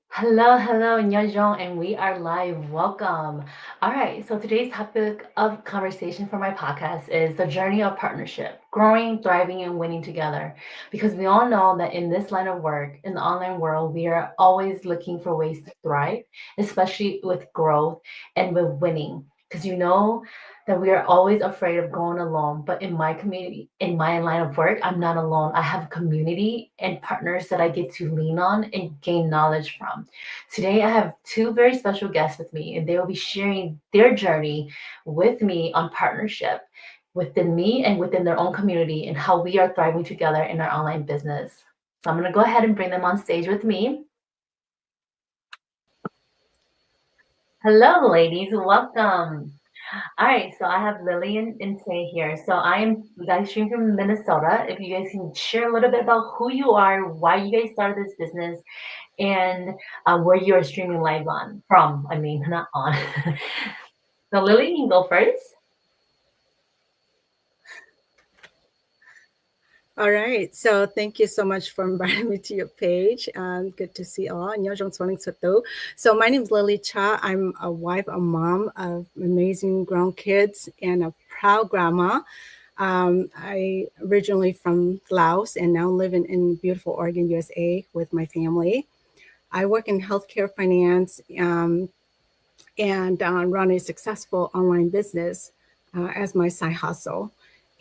Hello, hello, Nyajong, and we are live. Welcome. All right, so today's topic of conversation for my podcast is the journey of partnership, growing, thriving, and winning together. Because we all know that in this line of work, in the online world, we are always looking for ways to thrive, especially with growth and with winning. Because you know that we are always afraid of going alone. But in my community, in my line of work, I'm not alone. I have a community and partners that I get to lean on and gain knowledge from. Today, I have two very special guests with me, and they will be sharing their journey with me on partnership within me and within their own community and how we are thriving together in our online business. So I'm going to go ahead and bring them on stage with me. Hello, ladies. Welcome. All right, so I have Lily and Tay here. So I am live stream from Minnesota. If you guys can share a little bit about who you are, why you guys started this business, and where you are streaming live on from. I mean, not on. So Lily, you can go first. All right. So thank you so much for inviting me to your page. Good to see all. 안녕하세요. So my name is Lily Cha. I'm a wife, a mom of amazing grown kids, and a proud grandma. I originally from Laos and now living in beautiful Oregon, USA, with my family. I work in healthcare finance and run a successful online business as my side hustle.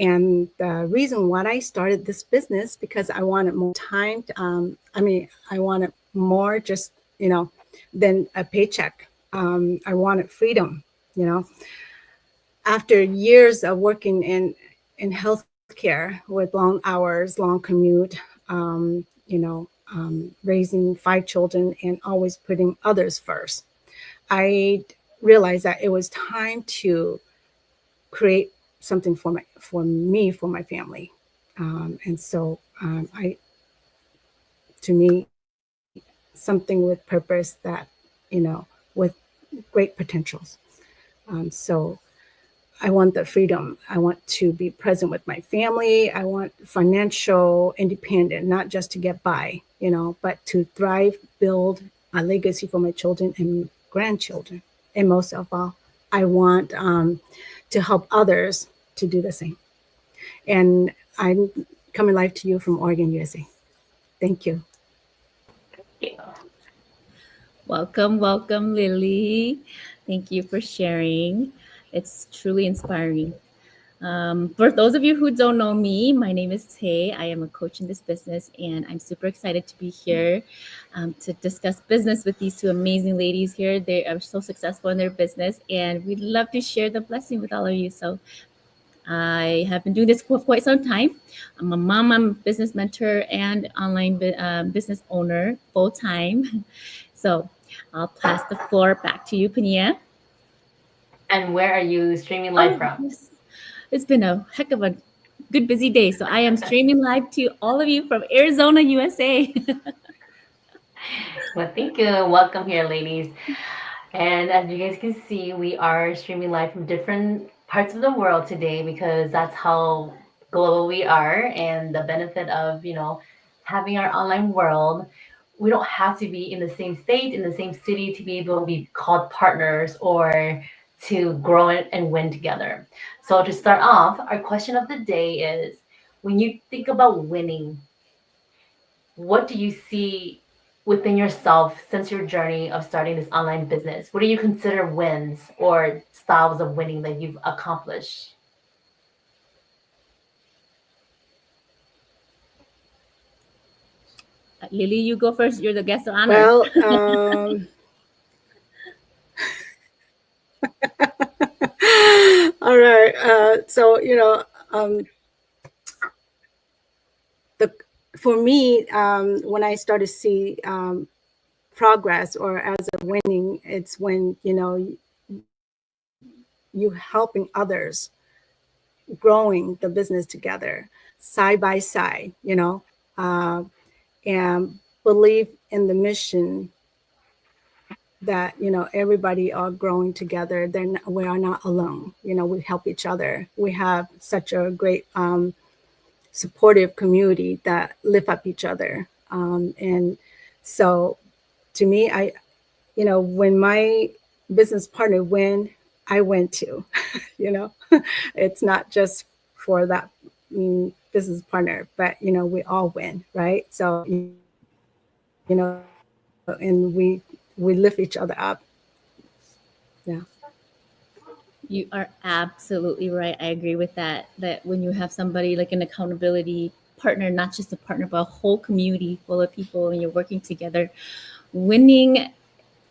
And the reason why I started this business because I wanted more time. I wanted more just than a paycheck. I wanted freedom. You know, after years of working in healthcare with long hours, long commute, raising five children and always putting others first, I realized that it was time to create something for my family, and so I, to me, something with purpose that with great potentials. So I want the freedom. I want to be present with my family. I want financial independence, not just to get by, but to thrive, build a legacy for my children and grandchildren. And most of all, I want to help others to do the same. And I'm coming live to you from Oregon, USA. Thank you. Yeah. Welcome, welcome, Lily. Thank you for sharing. It's truly inspiring. For those of you who don't know me, my name is Tay. I am a coach in this business, and I'm super excited to be here to discuss business with these two amazing ladies here. They are so successful in their business, and we'd love to share the blessing with all of you. So, I have been doing this for quite some time. I'm a mom, I'm a business mentor, and online business owner full time. So, I'll pass the floor back to you, Pania. And where are you streaming live Oh, from? yes. It's been a heck of a good busy day. So I am streaming live to all of you from Arizona, USA. Well, thank you. Welcome here, ladies. And as you guys can see, we are streaming live from different parts of the world today because that's how global we are and the benefit of, having our online world. We don't have to be in the same state, in the same city to be able to be called partners or to grow it and win together. So to start off, our question of the day is when you think about winning, what do you see within yourself since your journey of starting this online business? What do you consider wins or styles of winning that you've accomplished? Lily, you go first. You're the guest of honor. Well, all right. Um, the for me, when I start to see progress or as a winning, it's when you helping others, growing the business together, side by side. Uh, and believe in the mission that everybody are growing together. Then we are not alone. We help each other. We have such a great supportive community that lift up each other, and so to me, when my business partner win, I win too. It's not just for that business partner, but we all win, right? So and we lift each other up. Yeah. You are absolutely right. I agree with that. That when you have somebody like an accountability partner, not just a partner, but a whole community full of people, and you're working together, winning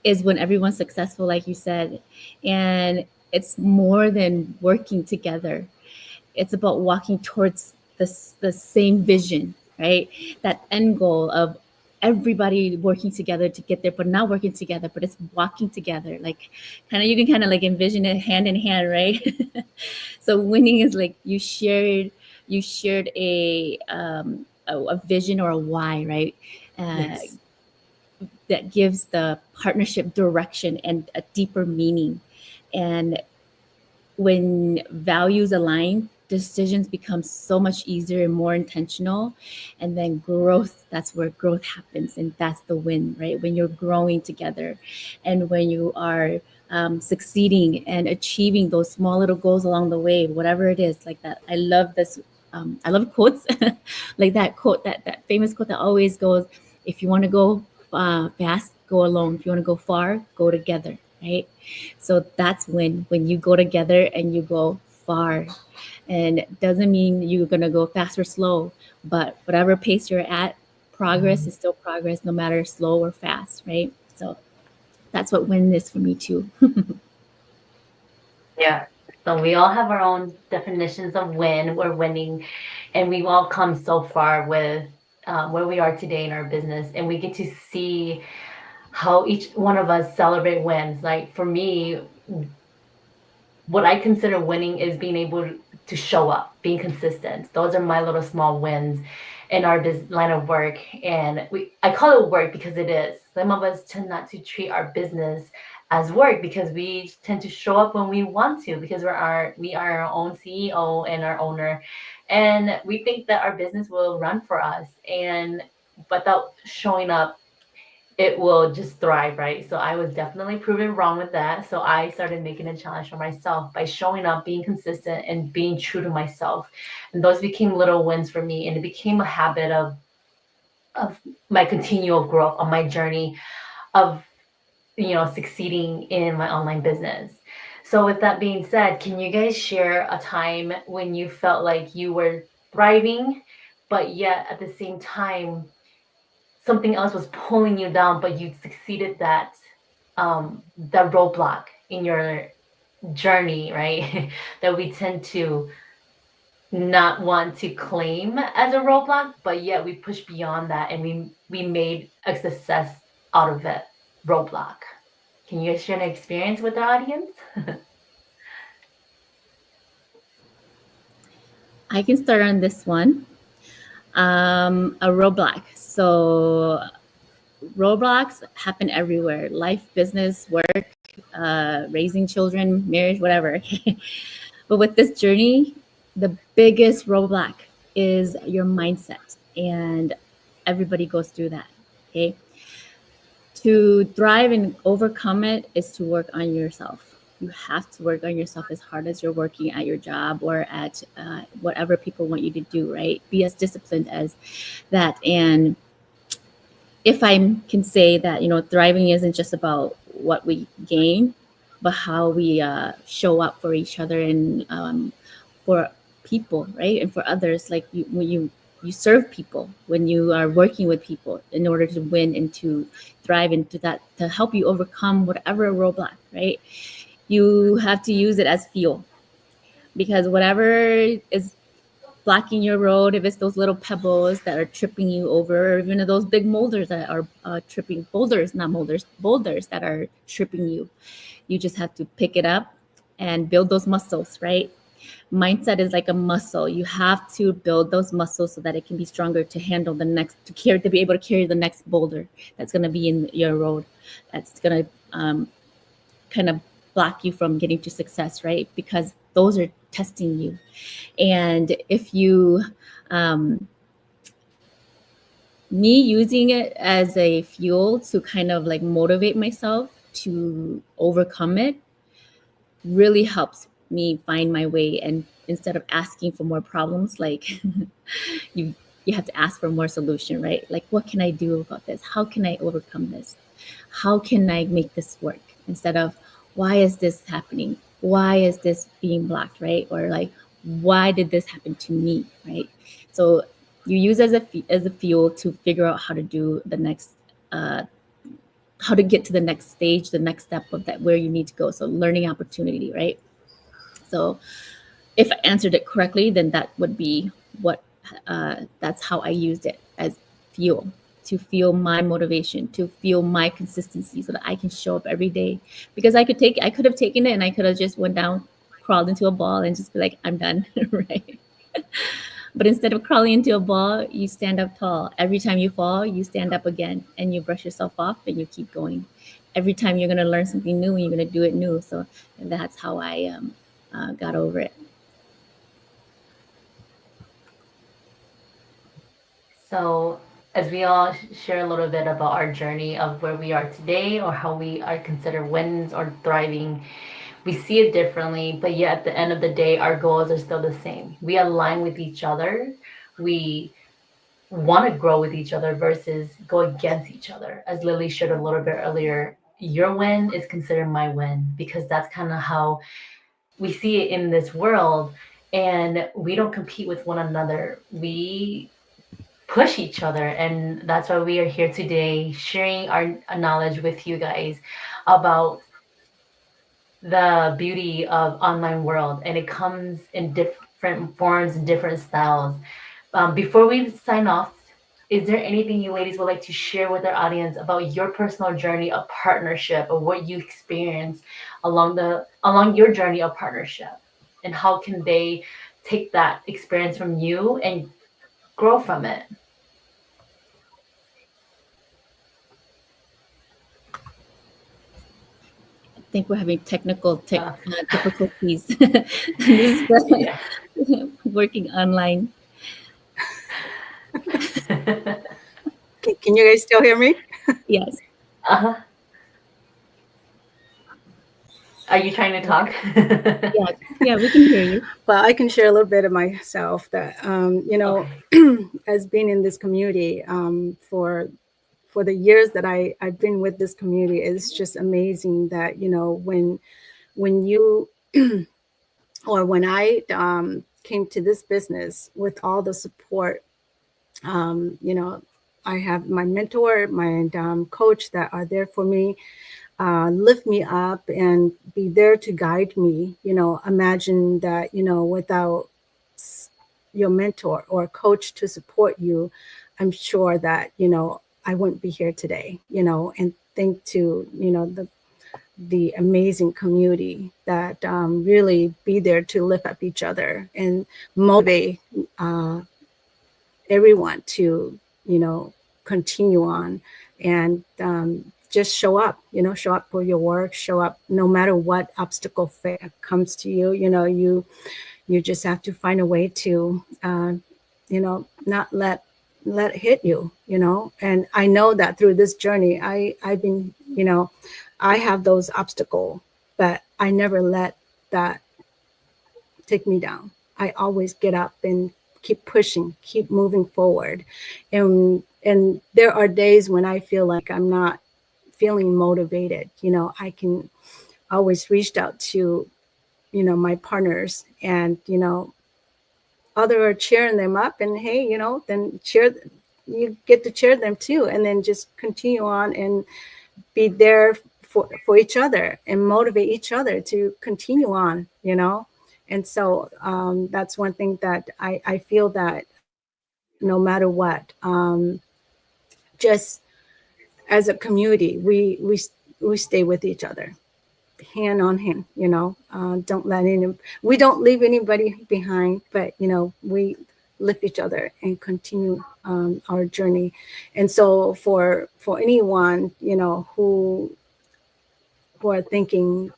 is when everyone's successful, like you said. And it's more than working together. It's about walking towards the same vision, right? That end goal of everybody working together to get there, but not working together, but it's walking together. Like you can kind of like envision it hand in hand, right? So winning is like you shared a vision or a why, right? Yes. That gives the partnership direction and a deeper meaning. And when values align, decisions become so much easier and more intentional. And then growth, that's where growth happens. And that's the win, right? When you're growing together and when you are succeeding and achieving those small little goals along the way, whatever it is, like that. I love this. I love quotes like that quote, that famous quote that always goes, if you want to go fast, go alone. If you want to go far, go together, right? So that's when you go together and you go far. And it doesn't mean you're going to go fast or slow, but whatever pace you're at, progress is still progress, no matter slow or fast, right? So that's what win is for me too. Yeah. So we all have our own definitions of win or winning, and we've all come so far with where we are today in our business, and we get to see how each one of us celebrate wins. Like for me, what I consider winning is being able to show up, being consistent. Those are my little small wins in our line of work. And I call it work because it is. Some of us tend not to treat our business as work because we tend to show up when we want to because we are our own CEO and our owner. And we think that our business will run for us. And without showing up, it will just thrive, right? So I was definitely proven wrong with that. So I started making a challenge for myself by showing up, being consistent, and being true to myself. And those became little wins for me, and it became a habit of my continual growth on my journey of succeeding in my online business. So with that being said, can you guys share a time when you felt like you were thriving, but yet at the same time something else was pulling you down, but you succeeded that roadblock in your journey, right? That we tend to not want to claim as a roadblock, but yet we push beyond that and we made a success out of it roadblock. Can you share an experience with the audience? I can start on this one. A roadblock. So roadblocks happen everywhere: life, business, work, raising children, marriage, whatever. But with this journey, the biggest roadblock is your mindset, and everybody goes through that. Okay. To thrive and overcome it is to work on yourself. You have to work on yourself as hard as you're working at your job or at whatever people want you to do, right? Be as disciplined as that. And if I can say that, thriving isn't just about what we gain, but how we show up for each other and for people, right? And for others, like when you serve people, when you are working with people in order to win and to thrive and to help you overcome whatever roadblock, right? You have to use it as fuel, because whatever is blocking your road, if it's those little pebbles that are tripping you over, or even those big boulders that are tripping, boulders, not molders, boulders that are tripping you, you just have to pick it up and build those muscles, right? Mindset is like a muscle. You have to build those muscles so that it can be stronger to handle to be able to carry the next boulder that's going to be in your road, that's going to kind of block you from getting to success, right? Because those are testing you. And if you me using it as a fuel to kind of like motivate myself to overcome it really helps me find my way. And instead of asking for more problems, like you you have to ask for more solution, right? Like, what can I do about this? How can I overcome this? How can I make this work? Instead of, why is this happening? Why is this being blocked, right? Or like, why did this happen to me, right? So you use as a fuel to figure out how to do the next uh, how to get to the next stage, the next step of that, where you need to go. So learning opportunity, right? So if I answered it correctly, then that would be what that's how I used it as fuel, to fuel my motivation, to fuel my consistency, so that I can show up every day. Because I could have taken it and I could have just went down, crawled into a ball, and just be like, I'm done, right? But instead of crawling into a ball, you stand up tall. Every time you fall, you stand up again and you brush yourself off and you keep going. Every time you're going to learn something new and you're going to do it new. So that's how I got over it. So, as we all share a little bit about our journey of where we are today or how we are considered wins or thriving, we see it differently, but yet at the end of the day, our goals are still the same. We align with each other. We want to grow with each other versus go against each other. As Lily shared a little bit earlier, your win is considered my win because that's kind of how we see it in this world. And we don't compete with one another. We push each other. And that's why we are here today sharing our knowledge with you guys about the beauty of online world, and it comes in different forms and different styles. Before we sign off, is there anything you ladies would like to share with our audience about your personal journey of partnership, or what you experienced along your journey of partnership, and how can they take that experience from you and grow from it? I think we're having technical Uh, difficulties. This is yeah. working online. Can you guys still hear me? Yes. Uh-huh. Are you trying to talk? Yeah, we can hear you. Well, I can share a little bit of myself that, Okay. as being in this community for the years that I've been with this community, it's just amazing that, when you or when I came to this business with all the support, um, you know, I have my mentor, my coach that are there for me, lift me up and be there to guide me. Imagine that, without your mentor or coach to support you, I'm sure that, I wouldn't be here today, and thank to, the amazing community that really be there to lift up each other and motivate uh, everyone to, continue on and just show up for your work, show up no matter what obstacle comes to you. You just have to find a way to, not let it hit you, and I know that through this journey, I've been, I have those obstacles, but I never let that take me down. I always get up and keep pushing, keep moving forward. And there are days when I feel like I'm not feeling motivated. I can always reach out to, my partners, and, other are cheering them up, and hey, then you get to cheer them too, and then just continue on and be there for each other and motivate each other to continue on, and so that's one thing that I feel that no matter what, just as a community, we stay with each other, hand on hand. Don't let any we don't leave anybody behind, but we lift each other and continue our journey. And so for anyone who are thinking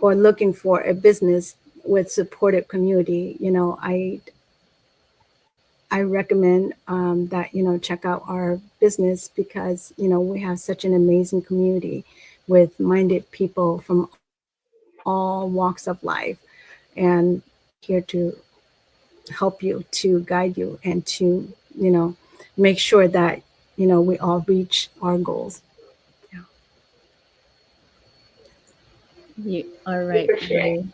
or looking for a business with supportive community, I I recommend that, check out our business because, we have such an amazing community with minded people from all walks of life. And here to help you, to guide you, and to, make sure that, we all reach our goals. Yeah. You are Thank right. you for sharing.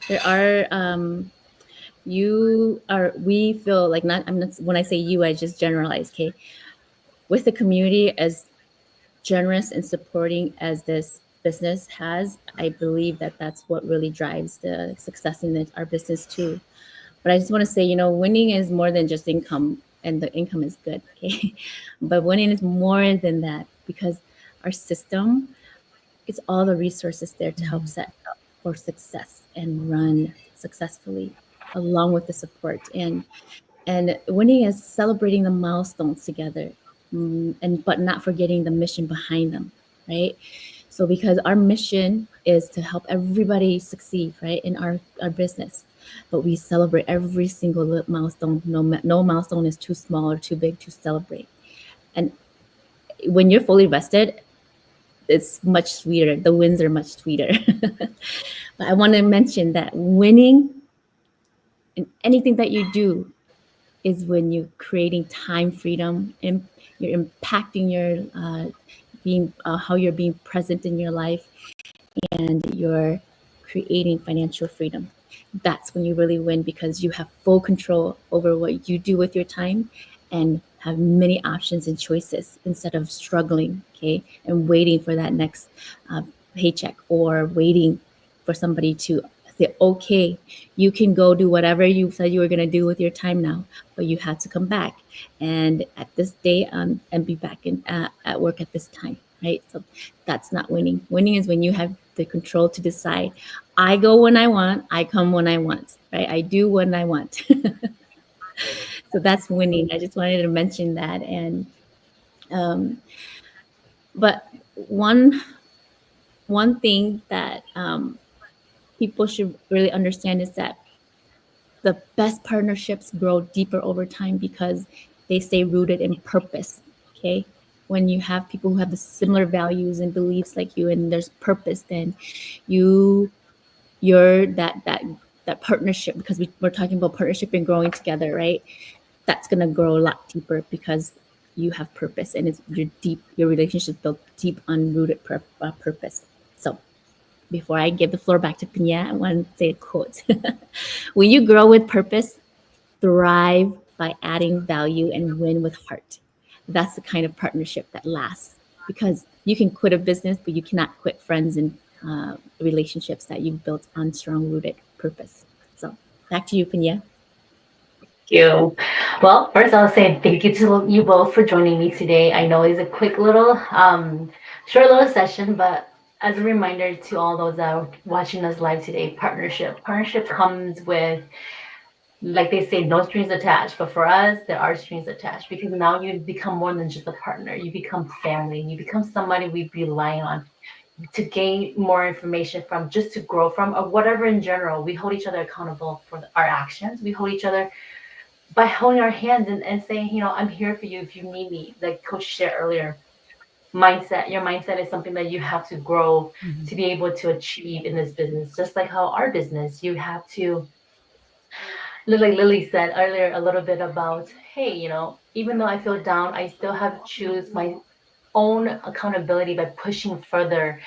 There are we feel like I'm not, when I say you, I just generalize, okay? With the community as generous and supporting as this business has, I believe that that's what really drives the success in our business too. But I just want to say, winning is more than just income, and the income is good, okay? But winning is more than that because our system, it's all the resources there to help set up for success and run successfully, along with the support. And winning is celebrating the milestones together, and but not forgetting the mission behind them, right? So because our mission is to help everybody succeed, right, in our business, but we celebrate every single milestone. No milestone is too small or too big to celebrate. And when you're fully vested, it's much sweeter. The wins are much sweeter. But I want to mention that winning in anything that you do is when you're creating time freedom and you're impacting your being how you're being present in your life, and you're creating financial freedom. That's when you really win because you have full control over what you do with your time and have many options and choices instead of struggling, okay, and waiting for that next paycheck or waiting for somebody to say, okay, you can go do whatever you said you were going to do with your time now, but you have to come back and at this day and be back at work at this time, right? So that's not winning. Winning is when you have the control to decide, I go when I want, I come when I want, right? I do when I want. So that's winning. I just wanted to mention that. And but one thing that people should really understand is that the best partnerships grow deeper over time because they stay rooted in purpose. Okay. When you have people who have the similar values and beliefs like you, and there's purpose, then you're that partnership, because we're talking about partnership and growing together, right? That's going to grow a lot deeper because you have purpose, and your relationship built deep on rooted purpose. So before I give the floor back to Pinya, I want to say a quote. When you grow with purpose, thrive by adding value, and win with heart. That's the kind of partnership that lasts, because you can quit a business, but you cannot quit friends and relationships that you've built on strong rooted purpose. So back to you, Pinya. You. Well, first I'll say thank you to you both for joining me today. I know it's a quick little, short little session, but as a reminder to all those that are watching us live today, partnership comes with, like they say, no strings attached. But for us, there are strings attached because now you become more than just a partner. You become family. You become somebody we rely on to gain more information from, just to grow from, or whatever in general. We hold each other accountable for our actions. We hold each other by holding our hands and saying, I'm here for you if you need me. Like Coach shared earlier, your mindset is something that you have to grow to be able to achieve in this business. Just like how our business, you have to, like Lily said earlier, a little bit about, hey, even though I feel down, I still have to choose my own accountability by pushing further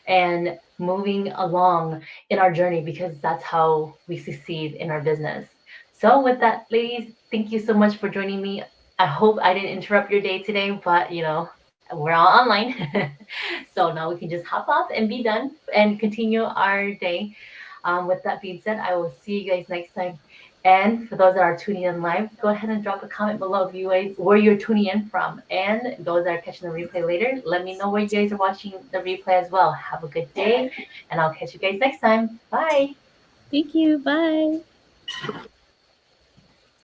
and moving along in our journey, because that's how we succeed in our business. So with that, ladies, thank you so much for joining me. I hope I didn't interrupt your day today, but we're all online. So now we can just hop off and be done and continue our day. With that being said, I will see you guys next time. And for those that are tuning in live, go ahead and drop a comment below if you guys where you're tuning in from. And those that are catching the replay later, let me know where you guys are watching the replay as well. Have a good day, and I'll catch you guys next time. Bye. Thank you. Bye.